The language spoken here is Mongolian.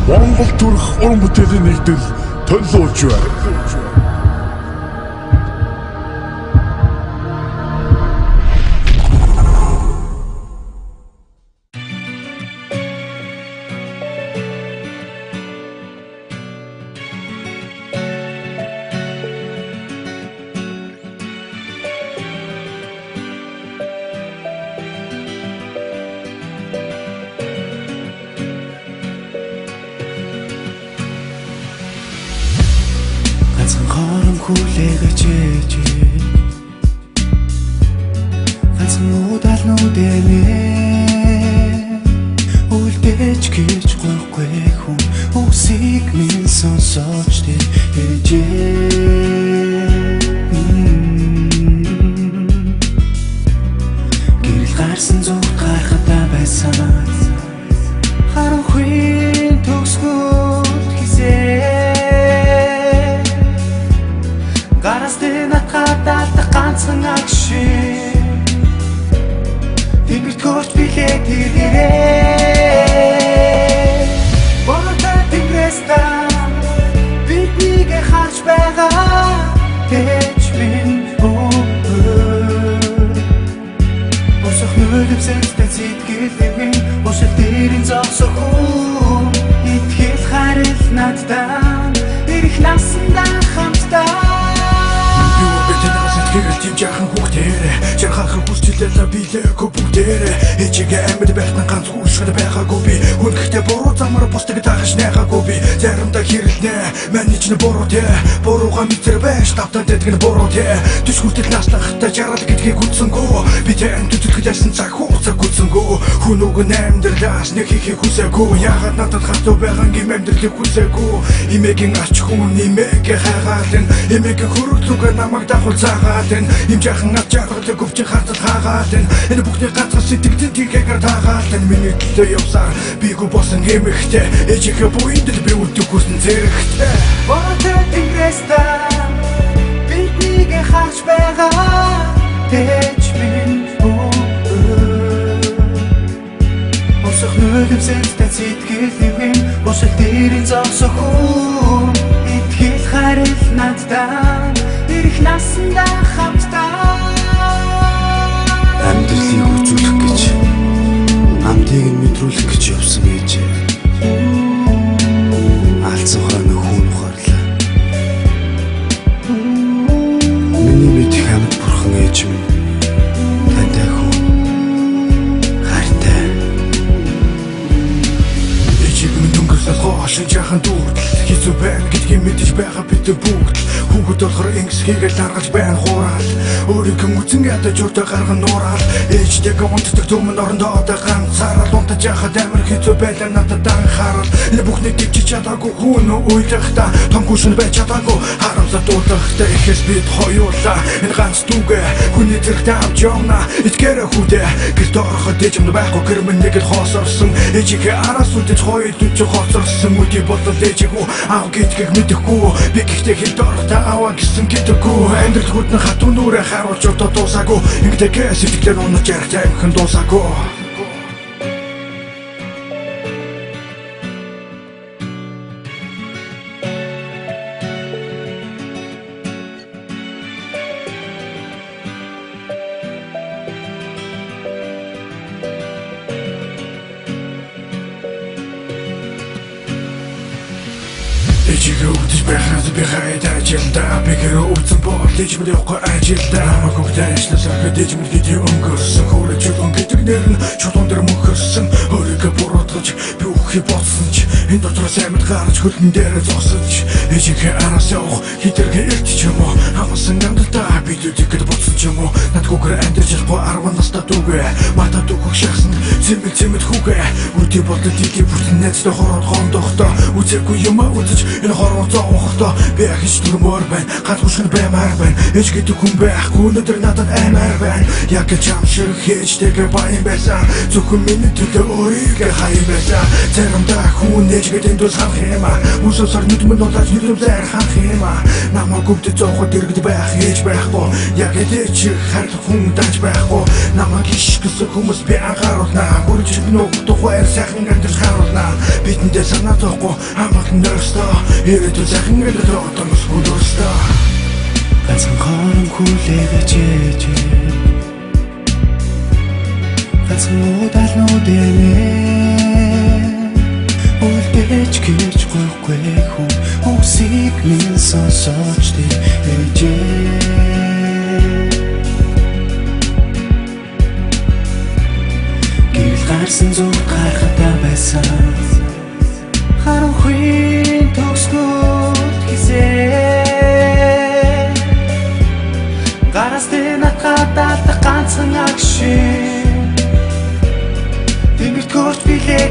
Монгол төрх уран бүтээлийн нэгдэл төлөвлөж байна. Хором хүлээгэж ганцхан удаа нүдэнэ үлдээж гэж гойхгүй хүн үсийг минь сонсож гэрэл гарсан зүгт гарахтаа байсан харанхуй төгсгөл хизээ гарастын атгадалт ганцхан агши Тэнгэрт хөрч билээ тэргээрээ Бороотой тэнгэрээс тань биднийг харж байгаа Тэч минь Босох нүдэм сэнстэй зэтгэл Босол дээрийн зогсох хүн Итгэл харил надтай Ирэх насандаа хамтдаа Тийм жаахан хүүхдээрээ жаргахын хүсчлээ билээгүй бүгдээрээ Ээжигээ амьд байхтан ганц хүлшгэл байгаагүй би Хүндэхтэй буруу замаар бусдаг дагаж найгаагүй би Заримдаа хэрэлнэ миний ч буруу те Бурууга митэр байж тавтан дэдгэн буруу те Түш хүртэл наслахтай жаргал гэдгийг үтсэнгөө Би тань төтөлгөж ясан цаг хугацааг үтсэнгөө Хүн үг амьдралаас нэг хийхийг хүсээгүй Яагаад надад хатуу байгаа юм амьдралыг хүсээгүй Имэгийн арч хүн имэгээ хайгаалэн Имэгийн хөрөглөг намайг дагуулцаагаалэн Им жаахан ав жаргалыг өвчин хартад хаагаалэн Энэ бүхний ганцхан сэтгэлдэн тийгээр таагаалэн Миний төлөө явсаар бийгүй болсон эмэгтэй Ээжийнхээ буйндэл би үлдэх хүсн зэрэгтэй Бороотой тэнгэрээс тань биднийг харж байгаа Тэч минь Босох нүдэм сэнстэй зэтгэл Босол дээрийн зогсох хүн Итгэл харил надтай Ирэх насандаа хамтдаа Амьдралыг үзүүлэх гэж амтыг нь мэдрүүлэх гэж явсан ээжээ Алдсан хойно хүн ухаарлаа Миний мэдих амьд бурхан ээж минь тантай хүн хайртай Ээжийг минь өнгөрсөл хоошин жаахан дүүрдэл Хэцүү байна гэдгийг мэдэж байгаа бид бүгд Хүүхэд болохоор ингэс хийгээл даргалж байна хураал Өөрийнхөө үцэн ядаж урдаа гарган нуурал Ээжтэйгээ унтдаг төмөн орондоо одоо ганцаарал Унтаж яхад амар хэцүү байлаа надад анхаарал Энэ бүхний төвчиж чадаагүй хүн уйлахта Том гүшин байж чадаагүй харамсаа дуудахтай Эхээс бид хоёулаа энэ ганц дүүгээ Хүний зэрэгтэй авч явна итгээрэ хүүдээ Гэрт ороход ээжмд байхгүй гэр минь нэг л хоосорсон Ээжигээ араас үдэж хоёр дүнч хоосорсон Үдий бодлол ээжигүү аав гэдгийг мэдэхгүй Би гэхдээ хилд орохтой аваа гэсэн гэдэггүй Амьдрал хүрдэн хатуу нүрэ харуулж одоо дуусаагүй Ингэдэгээ сэтгэлээр унаж ярих таймхан дуусаагүй Ээжигээ өвдөж байхаас би хайд ажилдаа Би гэрээ өвдсөн бол ээжмэд явахгүй ажилдаа Намайг өгдөө ажилласархэд ээжмэд гэдээ өнгөрсөн Хөөрэ чулуун гэдэг нэр нь чулуун дээр мөнхөрсөн Өөрийгөө буруутгаж би үхий болсон ч Энэ дотроос амьд гарч хөлн дээр зогсож Ээжигээ араас явах хитэргээ ирч ч юм уу Хамасан гамдалтаа бидүүдийгэд буцсан ч юм уу Надгүйгээр амьдарч ялахгүй 10 настай дүүгээ Матад өгөх шахсан цэмэл хүүгээ Үдий бодлоо тийгээ бүтэн найзтай хороод гондохдоо Үзээгүй юм үзэж энэ хорвоо зоохтой би ахиж дүрмөр байна ганц хүшгэн баймаар байна ээж гэдэг хүн байхгүй өнөдөр надад аймаар байна яг л чам шиг хээжтэйгээ баян байсан зөвхөн миний төлөө өөрийгөө хаяа байсан заримдаа хүн ээж гэдэг энэ тус ханх юм а Үсэсэр нүдмэн улаас нүдмээр ханх юм а Намаа гүвдэ зоохот иргэд байх ээж байхгүй Яг элэ чи хайрлах хүн даж байхгүй Намаа гიშ гэсэн хүмүүс би анхааруулнаа Бүрч нүг тухай сайхан амьдч харуулнаа Бидэндээ санаа зоохгүй хамаатан нөрстөө Ирээдүйн сайхан амьд одоос хүлөөстөө Ганцхан хорон хүлээвэж ээж Ганцхан удалнууд үлдээж гэж гойхгүй хүн Үсийг минь сонсооч ээж Гэрэл гарсан зүг гарахтаа байсан Харанхуй төгсгөд хизээ Гарасты натгадаад ганцхан агшин Тэнгэрт хөрч билээ